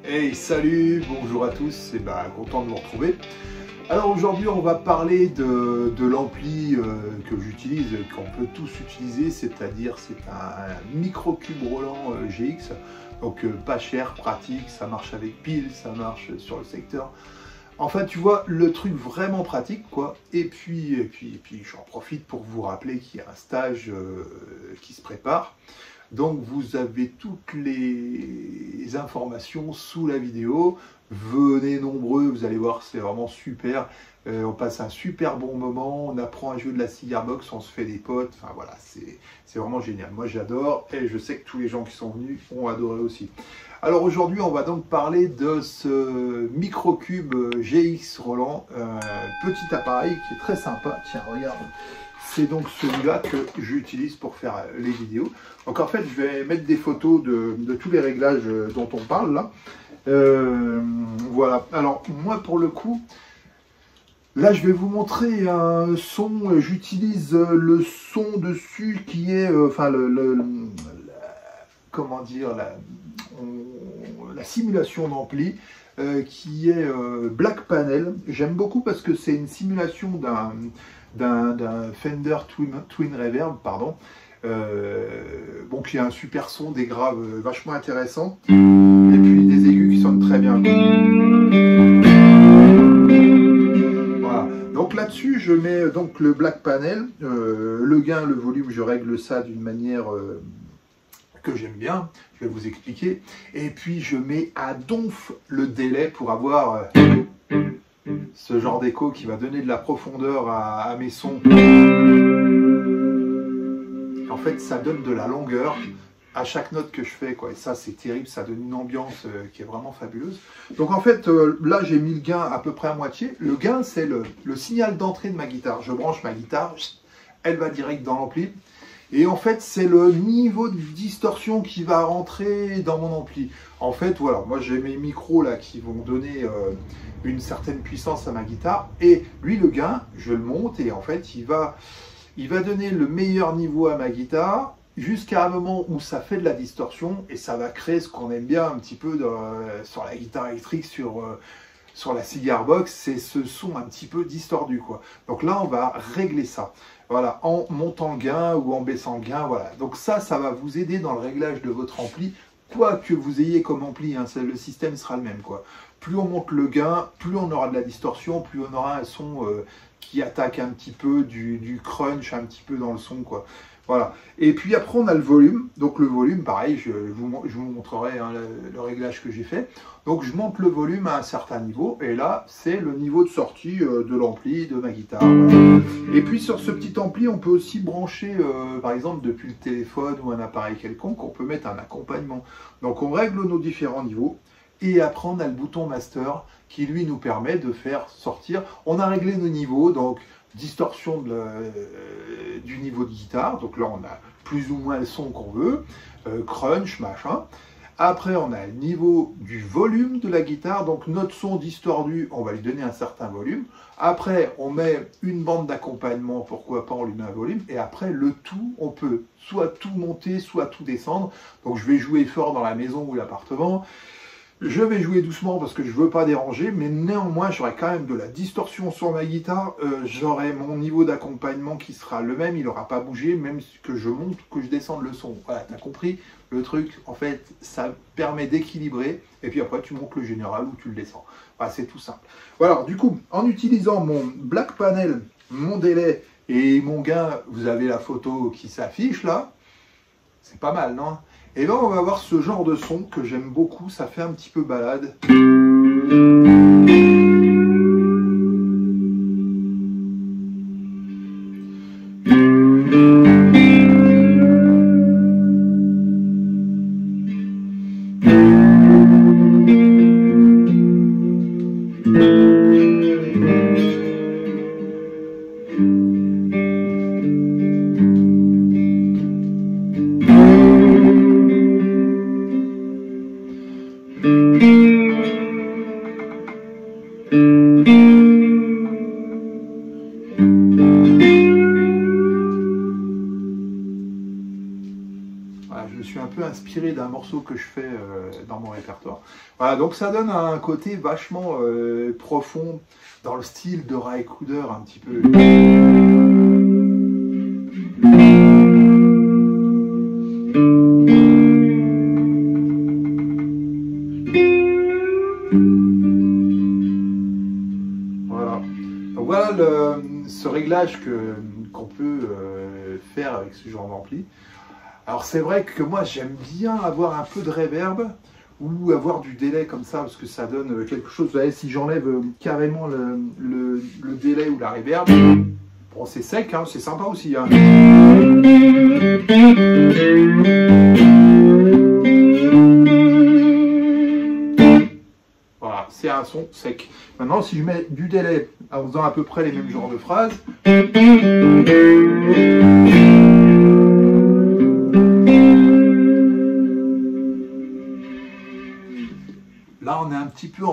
Hey, salut, bonjour à tous, et content de vous retrouver. Alors aujourd'hui on va parler de l'ampli que j'utilise, qu'on peut tous utiliser, c'est-à-dire c'est un microcube Roland GX, donc pas cher, pratique, ça marche avec pile, ça marche sur le secteur. Enfin tu vois, le truc vraiment pratique quoi, et puis j'en profite pour vous rappeler qu'il y a un stage qui se prépare. Donc vous avez toutes les informations sous la vidéo. Venez nombreux, vous allez voir, c'est vraiment super. On passe un super bon moment, on apprend à jouer de la cigar box, on se fait des potes. Enfin voilà, c'est vraiment génial. Moi j'adore et je sais que tous les gens qui sont venus ont adoré aussi. Alors aujourd'hui, on va donc parler de ce microcube GX Roland, petit appareil qui est très sympa. Tiens, regarde. C'est donc celui-là que j'utilise pour faire les vidéos. Donc en fait, je vais mettre des photos de tous les réglages dont on parle là. Voilà. Alors moi, pour le coup, là, je vais vous montrer un son. J'utilise le son dessus qui est, comment dire, la simulation d'ampli. Qui est Black Panel. J'aime beaucoup parce que c'est une simulation d'un Fender Twin Reverb, pardon. Bon, qui a un super son, des graves vachement intéressants, et puis des aigus qui sonnent très bien. Voilà. Donc là-dessus, je mets donc le Black Panel, le gain, le volume, je règle ça d'une manière que j'aime bien, je vais vous expliquer. Et puis je mets à donf le délai pour avoir ce genre d'écho qui va donner de la profondeur à mes sons. En fait, ça donne de la longueur à chaque note que je fais, quoi. Et ça, c'est terrible, ça donne une ambiance qui est vraiment fabuleuse. Donc en fait, là, j'ai mis le gain à peu près à moitié. Le gain, c'est le signal d'entrée de ma guitare. Je branche ma guitare, elle va direct dans l'ampli. Et en fait, c'est le niveau de distorsion qui va rentrer dans mon ampli. En fait, voilà, moi j'ai mes micros là qui vont donner une certaine puissance à ma guitare. Et lui, le gain, je le monte et en fait, il va donner le meilleur niveau à ma guitare jusqu'à un moment où ça fait de la distorsion et ça va créer ce qu'on aime bien un petit peu sur la guitare électrique, sur la cigar box, c'est ce son un petit peu distordu, quoi. Donc là, on va régler ça. Voilà, en montant le gain ou en baissant le gain, voilà. Donc ça va vous aider dans le réglage de votre ampli, quoi que vous ayez comme ampli, hein, le système sera le même, quoi. Plus on monte le gain, plus on aura de la distorsion, plus on aura un son qui attaque un petit peu du crunch, un petit peu dans le son, quoi. Voilà. Et puis après, on a le volume. Donc le volume, pareil, je vous montrerai hein, le réglage que j'ai fait. Donc je monte le volume à un certain niveau. Et là, c'est le niveau de sortie de l'ampli, de ma guitare. Voilà. Et puis sur ce petit ampli, on peut aussi brancher, par exemple, depuis le téléphone ou un appareil quelconque, on peut mettre un accompagnement. Donc on règle nos différents niveaux. Et après, on a le bouton Master qui, lui, nous permet de faire sortir. On a réglé nos niveaux, donc distorsion du niveau de guitare. Donc là, on a plus ou moins le son qu'on veut, crunch, machin. Après, on a le niveau du volume de la guitare. Donc notre son distordu, on va lui donner un certain volume. Après, on met une bande d'accompagnement, pourquoi pas, on lui met un volume. Et après, le tout, on peut soit tout monter, soit tout descendre. Donc je vais jouer fort dans la maison ou l'appartement. Je vais jouer doucement parce que je ne veux pas déranger, mais néanmoins, j'aurai quand même de la distorsion sur ma guitare. J'aurai mon niveau d'accompagnement qui sera le même, il n'aura pas bougé, même que je monte ou que je descende le son. Voilà, tu as compris le truc. En fait, ça permet d'équilibrer. Et puis après, tu montes le général ou tu le descends. Voilà, c'est tout simple. Voilà, du coup, en utilisant mon Black Panel, mon délai et mon gain, vous avez la photo qui s'affiche là. C'est pas mal, non? Et là, on va avoir ce genre de son que j'aime beaucoup, ça fait un petit peu balade. inspiré d'un morceau que je fais dans mon répertoire. Voilà, donc ça donne un côté vachement profond dans le style de Ry Cooder un petit peu. Voilà, donc voilà ce réglage qu'on peut faire avec ce genre d'ampli. Alors c'est vrai que moi j'aime bien avoir un peu de reverb ou avoir du délai comme ça parce que ça donne quelque chose. Vous voyez, si j'enlève carrément le délai ou la reverb, bon c'est sec, hein, c'est sympa aussi. Hein. Voilà, c'est un son sec. Maintenant si je mets du délai en faisant à peu près les mêmes genres de phrases, là, on est un petit peu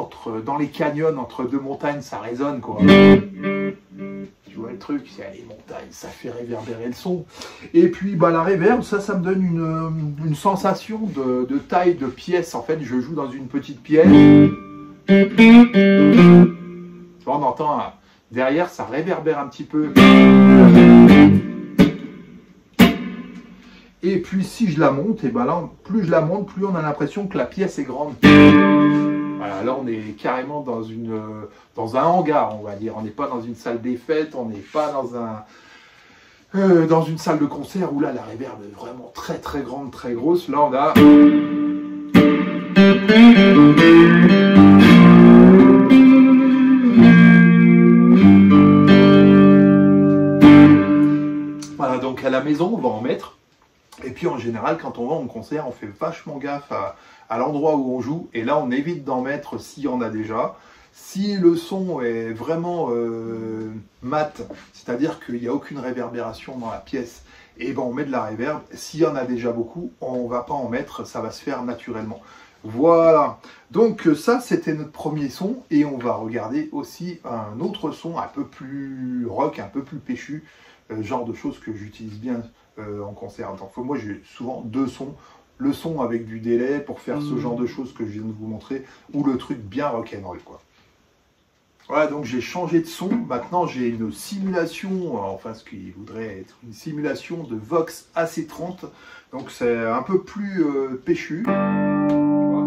dans les canyons, entre deux montagnes, ça résonne, quoi. Tu vois le truc, c'est les montagnes, ça fait réverbérer le son. Et puis, bah, la reverb, ça me donne une sensation de taille de pièce. En fait, je joue dans une petite pièce. On entend derrière, ça réverbère un petit peu. Et puis si je la monte, et ben là, plus je la monte, plus on a l'impression que la pièce est grande. Voilà, là on est carrément dans un hangar, on va dire. On n'est pas dans une salle des fêtes, on n'est pas dans une salle de concert où là la réverb est vraiment très très grande, très grosse. Là on a... Voilà, donc à la maison on va en mettre. Et puis en général, quand on va en concert, on fait vachement gaffe à l'endroit où on joue. Et là, on évite d'en mettre s'il y en a déjà. Si le son est vraiment mat, c'est-à-dire qu'il n'y a aucune réverbération dans la pièce, et ben on met de la réverb. S'il y en a déjà beaucoup, on ne va pas en mettre, ça va se faire naturellement. Voilà, donc ça c'était notre premier son. Et on va regarder aussi un autre son un peu plus rock, un peu plus péchu, genre de choses que j'utilise bien en concert. Donc, moi j'ai souvent deux sons, le son avec du délai pour faire ce genre de choses que je viens de vous montrer, ou le truc bien rock'n'roll quoi. Voilà, donc j'ai changé de son, maintenant j'ai une simulation, enfin ce qui voudrait être une simulation de Vox AC30, donc c'est un peu plus péchu. Tu vois.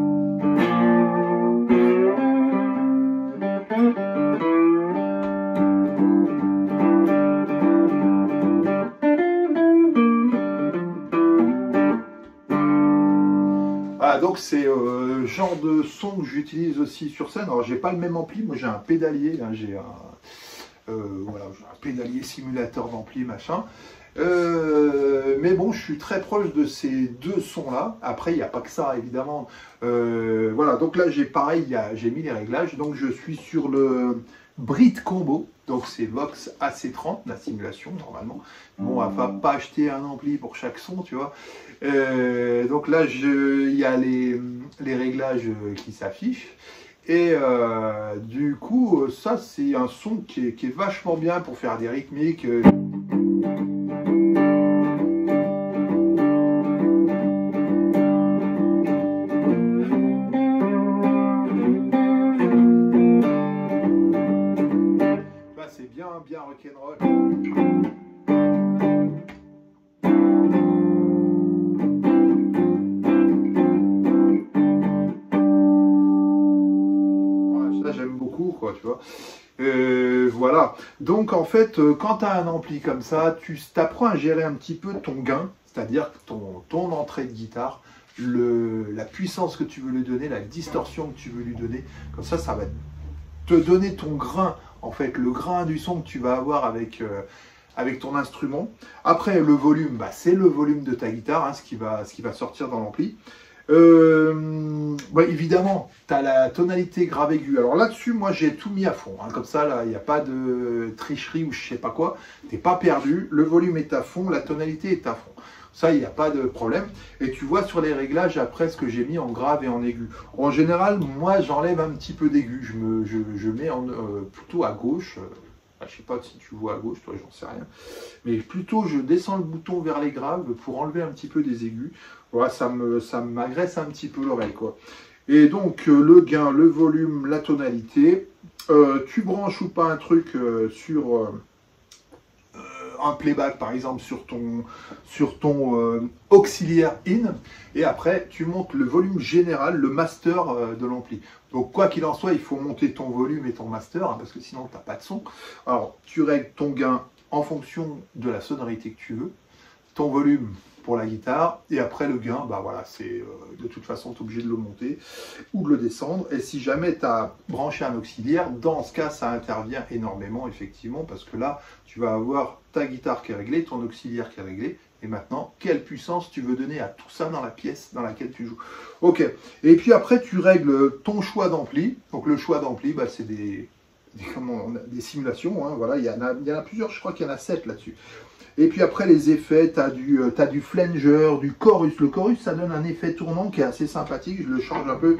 Donc c'est le genre de son que j'utilise aussi sur scène. Alors j'ai pas le même ampli, moi j'ai un pédalier, hein, voilà, j'ai un pédalier simulateur d'ampli machin. Mais bon, je suis très proche de ces deux sons là. Après il n'y a pas que ça évidemment. Voilà, donc là j'ai pareil, j'ai mis les réglages. Donc je suis sur le Brit Combo. Donc c'est Vox AC30, la simulation normalement. Bon, on va pas acheter un ampli pour chaque son, tu vois. Donc là, il y a les réglages qui s'affichent. Et du coup, ça c'est un son qui est vachement bien pour faire des rythmiques. C'est bien rock'n'roll. Ça j'aime beaucoup quoi, tu vois. Voilà. Donc en fait, quand tu as un ampli comme ça, tu t'apprends à gérer un petit peu ton gain, c'est-à-dire ton entrée de guitare, la puissance que tu veux lui donner, la distorsion que tu veux lui donner. Comme ça va te donner ton grain, en fait, le grain du son que tu vas avoir avec ton instrument. Après, le volume, bah, c'est le volume de ta guitare, hein, ce qui va sortir dans l'ampli. Ouais, évidemment, tu as la tonalité grave aiguë. Alors là-dessus, moi, j'ai tout mis à fond. Hein, comme ça, là, il n'y a pas de tricherie ou je sais pas quoi. Tu n'es pas perdu. Le volume est à fond, la tonalité est à fond. Ça, il n'y a pas de problème. Et tu vois sur les réglages, après, ce que j'ai mis en grave et en aigu. En général, moi, j'enlève un petit peu d'aigu. Je mets plutôt à gauche. Je ne sais pas si tu vois à gauche, toi, j'en sais rien. Mais plutôt, je descends le bouton vers les graves pour enlever un petit peu des aigus. Ouais, ça m'agresse un petit peu l'oreille, quoi. Et donc, le gain, le volume, la tonalité. Tu branches ou pas un truc sur un playback, par exemple, sur ton auxiliaire in. Et après, tu montes le volume général, le master de l'ampli. Donc, quoi qu'il en soit, il faut monter ton volume et ton master, hein, parce que sinon, tu n'as pas de son. Alors, tu règles ton gain en fonction de la sonorité que tu veux, ton volume pour la guitare, et après le gain, bah voilà, c'est de toute façon, tu es obligé de le monter ou de le descendre. Et si jamais tu as branché un auxiliaire, dans ce cas, ça intervient énormément, effectivement, parce que là, tu vas avoir ta guitare qui est réglée, ton auxiliaire qui est réglé, et maintenant, quelle puissance tu veux donner à tout ça dans la pièce dans laquelle tu joues. Ok, et puis après, tu règles ton choix d'ampli. Donc le choix d'ampli, bah, c'est des simulations, hein, voilà, il y en a plusieurs, je crois qu'il y en a 7 là-dessus. Et puis après les effets, tu as du flanger, du chorus. Le chorus, ça donne un effet tournant qui est assez sympathique, je le change un peu.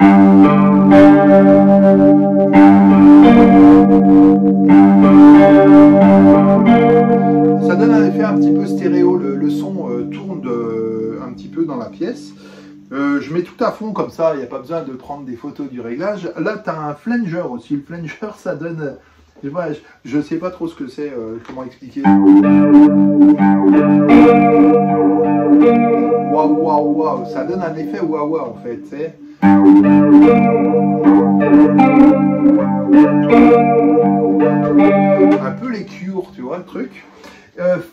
Ça donne un effet un petit peu stéréo, le son tourne un petit peu dans la pièce. Je mets tout à fond comme ça, il n'y a pas besoin de prendre des photos du réglage. Là, tu as un flanger aussi. Le flanger, ça donne... Je ne sais pas trop ce que c'est, comment expliquer. Waouh, waouh, waouh. Ça donne un effet waouh, waouh, en fait. T'sais. Un peu les cures, tu vois, le truc.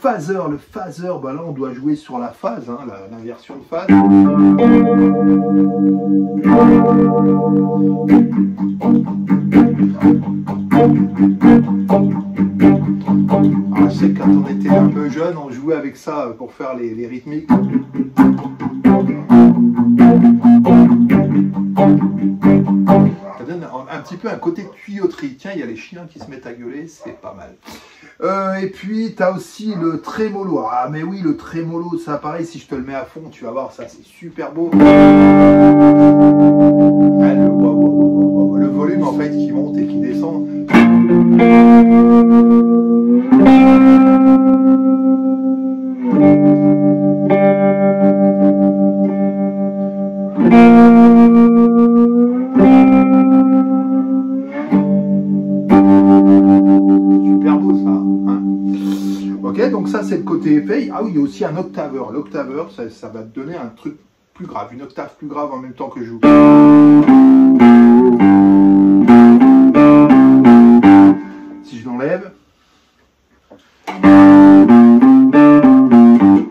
Phaser, le phaser, bah là on doit jouer sur la phase, hein, l'inversion de phase. Alors, je sais que quand on était un peu jeune, on jouait avec ça pour faire les rythmiques. Ça donne un petit peu un côté tuyauterie. Tiens, il y a les chiens qui se mettent à gueuler, c'est pas mal. Et puis, tu as aussi le trémolo. Ah, mais oui, le trémolo, ça, pareil, si je te le mets à fond, tu vas voir, ça, c'est super beau. Ah, le volume, en fait, qui monte et qui descend. Donc ça c'est le côté effet. Ah oui, il y a aussi un octaveur. L'octaveur, ça va te donner un truc plus grave, une octave plus grave en même temps que je joue. Si je l'enlève,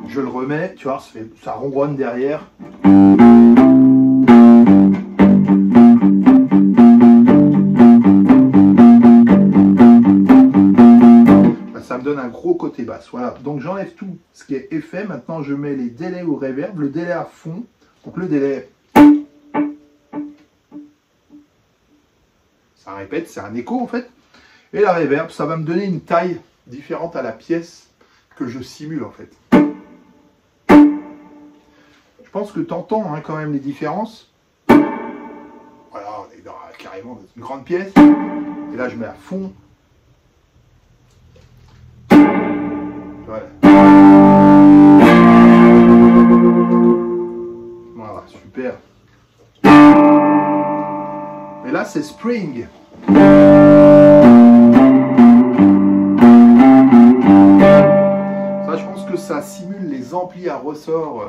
je le remets, tu vois, ça ronronne derrière. Ça me donne un gros côté basse. Voilà, donc j'enlève tout ce qui est effet. Maintenant, je mets les délais au reverb, le délai à fond. Donc le délai, ça répète, c'est un écho en fait. Et la reverb, ça va me donner une taille différente à la pièce que je simule en fait. Je pense que tu entends hein, quand même les différences. Voilà, on est carrément dans une grande pièce. Et là, je mets à fond. Voilà. Voilà, super. Mais là, c'est Spring. Ça, je pense que ça simule les amplis à ressort.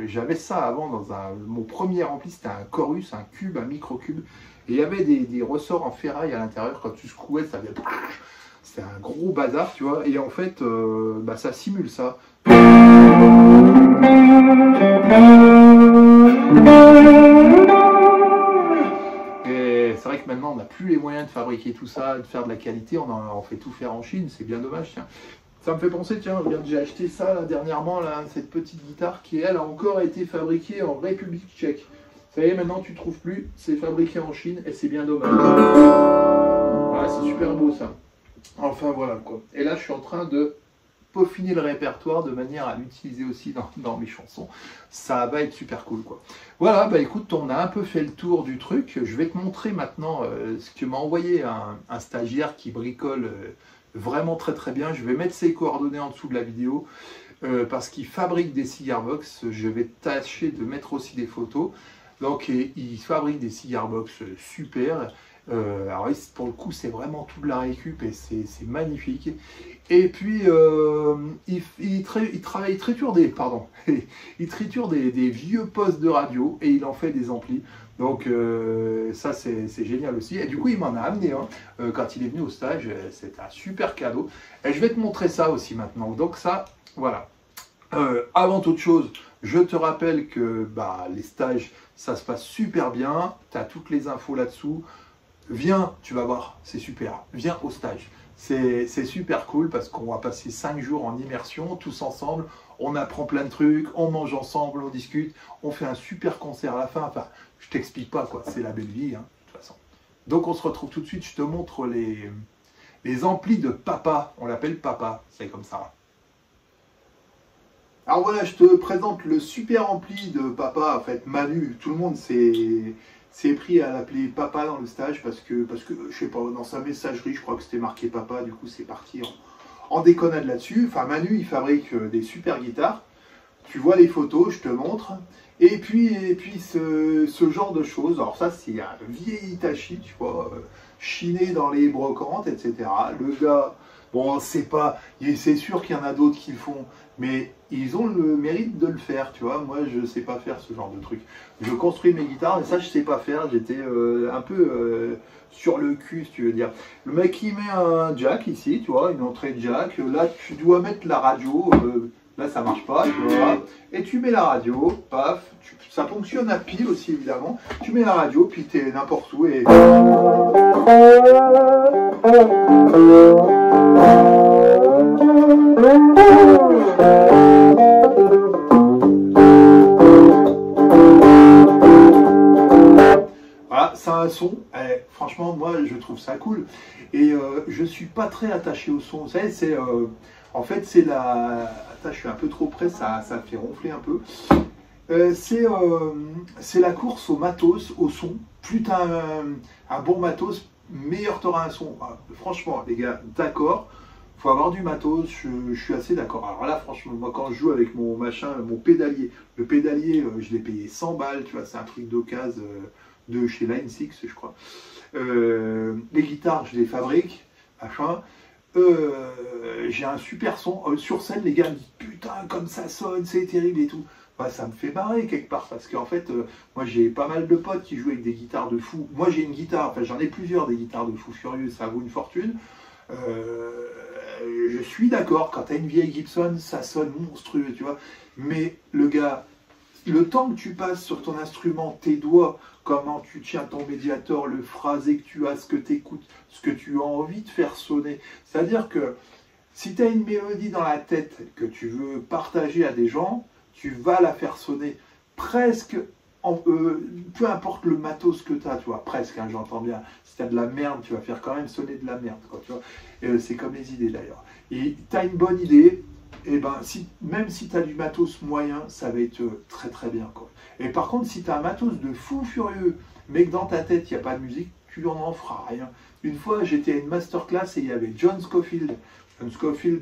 J'avais ça avant dans mon premier ampli, c'était un chorus, un cube, un micro-cube. Et il y avait des ressorts en ferraille à l'intérieur. Quand tu secouais, ça faisait... C'est un gros bazar, tu vois, et en fait, bah, ça simule ça. Et c'est vrai que maintenant, on n'a plus les moyens de fabriquer tout ça, de faire de la qualité, on fait tout faire en Chine, c'est bien dommage, tiens. Ça me fait penser, tiens, regarde, j'ai acheté ça là, dernièrement, là, cette petite guitare qui, elle, a encore été fabriquée en République tchèque. Ça y est, maintenant, tu ne trouves plus, c'est fabriqué en Chine, et c'est bien dommage. Voilà, c'est super beau, ça. Enfin voilà quoi. Et là je suis en train de peaufiner le répertoire de manière à l'utiliser aussi dans mes chansons. Ça va être super cool quoi. Voilà, bah écoute, on a un peu fait le tour du truc. Je vais te montrer maintenant ce que m'a envoyé un stagiaire qui bricole vraiment très très bien. Je vais mettre ses coordonnées en dessous de la vidéo. parce qu'ils fabriquent des cigar box. Je vais tâcher de mettre aussi des photos. Donc, ils fabriquent des cigar box super. Alors, pour le coup, c'est vraiment tout de la récup et c'est magnifique. Et puis, il triture il triture des vieux postes de radio et il en fait des amplis. Donc, ça, c'est génial aussi. Et du coup, il m'en a amené un quand il est venu au stage. C'est un super cadeau. Et je vais te montrer ça aussi maintenant. Donc, ça, voilà. Avant toute chose, je te rappelle que bah, les stages, ça se passe super bien. Tu as toutes les infos là-dessous. Viens, tu vas voir, c'est super. Viens au stage. C'est super cool parce qu'on va passer 5 jours en immersion, tous ensemble. On apprend plein de trucs, on mange ensemble, on discute. On fait un super concert à la fin. Enfin, je t'explique pas quoi, c'est la belle vie, hein, de toute façon. Donc on se retrouve tout de suite. Je te montre les amplis de papa. On l'appelle papa, c'est comme ça. Alors voilà, je te présente le super ampli de papa, en fait, Manu. Tout le monde s'est pris à l'appeler papa dans le stage parce que, je sais pas, dans sa messagerie, je crois que c'était marqué papa, du coup c'est parti en déconnade là-dessus. Enfin, Manu, il fabrique des super guitares. Tu vois les photos, je te montre. Et puis ce genre de choses. Alors ça, c'est un vieil Hitachi, tu vois, chiné dans les brocantes, etc. Le gars, bon, c'est sûr qu'il y en a d'autres qui le font, mais ils ont le mérite de le faire, tu vois. Moi, je ne sais pas faire ce genre de truc. Je construis mes guitares, mais ça, je ne sais pas faire. J'étais un peu sur le cul, si tu veux dire. Le mec, il met un jack ici, tu vois, une entrée de jack. Là, tu dois mettre la radio. Là, ça marche pas, tu vois. Et tu mets la radio, paf. Ça fonctionne à pile aussi, évidemment. Tu mets la radio, puis tu es n'importe où et... Voilà, ça a un son. Franchement, moi, je trouve ça cool. Et je suis pas très attaché au son. Vous savez, en fait, c'est la... Attends, je suis un peu trop près, ça fait ronfler un peu. C'est la course au matos, au son. Plus tu as un bon matos, meilleur tu auras un son. Ah, franchement, les gars, d'accord, il faut avoir du matos, je suis assez d'accord. Alors là, franchement, moi, quand je joue avec mon machin, mon pédalier, le pédalier, je l'ai payé 100 balles, tu vois, c'est un truc d'occasion de chez Line 6, je crois. Les guitares, je les fabrique, machin. J'ai un super son. Sur scène, les gars me disent putain, comme ça sonne, c'est terrible et tout. Bah, ça me fait marrer quelque part parce qu'en fait, moi j'ai pas mal de potes qui jouent avec des guitares de fou. Moi j'ai une guitare, enfin j'en ai plusieurs des guitares de fou furieux, ça vaut une fortune. Je suis d'accord, quand t'as une vieille Gibson, ça sonne monstrueux, tu vois. Mais le gars, le temps que tu passes sur ton instrument, tes doigts, comment tu tiens ton médiator, le phrasé que tu as, ce que tu écoutes, ce que tu as envie de faire sonner. C'est-à-dire que si tu as une mélodie dans la tête que tu veux partager à des gens, tu vas la faire sonner presque, peu importe le matos que tu as, tu vois, presque, hein, j'entends bien. Si tu as de la merde, tu vas faire quand même sonner de la merde, quoi, tu vois. C'est comme les idées d'ailleurs. Et tu as une bonne idée, et ben, même si tu as du matos moyen, ça va être très très bien, quoi. Et par contre, si tu as un matos de fou furieux, mais que dans ta tête, il n'y a pas de musique, tu n'en feras rien. Une fois, j'étais à une masterclass et il y avait John Scofield. John Scofield,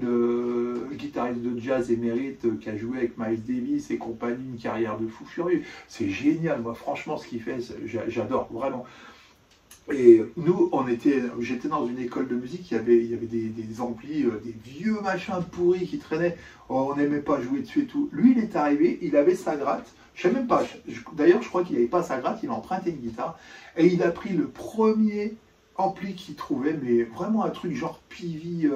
guitariste de jazz émérite, qui a joué avec Miles Davis et compagnie, une carrière de fou furieux. C'est génial, moi, franchement, ce qu'il fait, j'adore, vraiment. Et nous, j'étais dans une école de musique, il y avait des amplis, des vieux machins pourris qui traînaient. Oh, on n'aimait pas jouer dessus et tout. Lui, il est arrivé, il avait sa gratte. Je sais même pas. D'ailleurs, je crois qu'il n'avait pas sa gratte, il a emprunté une guitare. Et il a pris le premier ampli qu'il trouvait, mais vraiment un truc genre Pivi,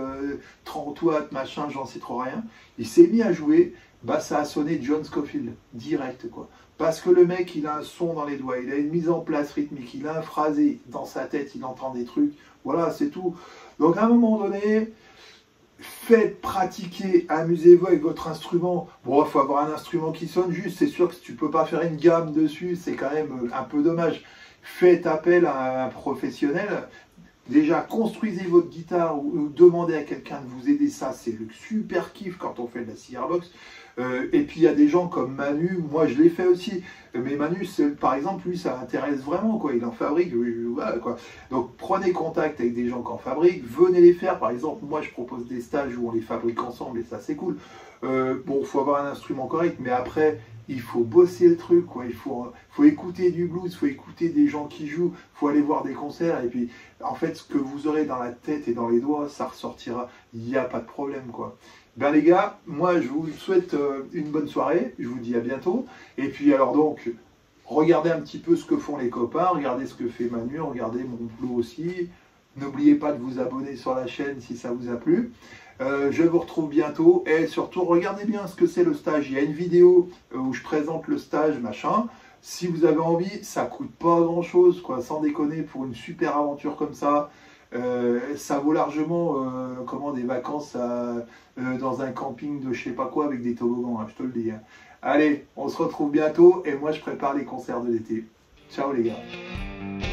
30 watts, machin, j'en sais trop rien. Il s'est mis à jouer, bah ça a sonné John Scofield, direct quoi. Parce que le mec, il a un son dans les doigts, il a une mise en place rythmique, il a un phrasé dans sa tête, il entend des trucs, voilà, c'est tout. Donc à un moment donné, faites pratiquer, amusez-vous avec votre instrument. Bon, il faut avoir un instrument qui sonne juste, c'est sûr que si tu ne peux pas faire une gamme dessus, c'est quand même un peu dommage. Faites appel à un professionnel. Déjà, construisez votre guitare ou demandez à quelqu'un de vous aider. Ça, c'est le super kiff quand on fait de la cigar box. Et puis, il y a des gens comme Manu. Moi, je l'ai fait aussi. Mais Manu, par exemple, lui, ça l'intéresse vraiment, quoi. Il en fabrique. Voilà, quoi. Donc, prenez contact avec des gens qui en fabriquent. Venez les faire. Par exemple, moi, je propose des stages où on les fabrique ensemble et ça, c'est cool. Bon, il faut avoir un instrument correct. Mais après, il faut bosser le truc, quoi. Il faut écouter du blues, il faut écouter des gens qui jouent, il faut aller voir des concerts. Et puis, en fait, ce que vous aurez dans la tête et dans les doigts, ça ressortira. Il n'y a pas de problème, quoi. Ben les gars, moi, je vous souhaite une bonne soirée. Je vous dis à bientôt. Et puis, alors donc, regardez un petit peu ce que font les copains, regardez ce que fait Manu, regardez mon boulot aussi. N'oubliez pas de vous abonner sur la chaîne si ça vous a plu. Je vous retrouve bientôt et surtout regardez bien ce que c'est le stage. Il y a une vidéo où je présente le stage, machin. Si vous avez envie, ça coûte pas grand chose, quoi, sans déconner, pour une super aventure comme ça. Ça vaut largement des vacances dans un camping de je sais pas quoi avec des toboggans, hein, je te le dis. Hein. Allez, on se retrouve bientôt et moi je prépare les concerts de l'été. Ciao les gars.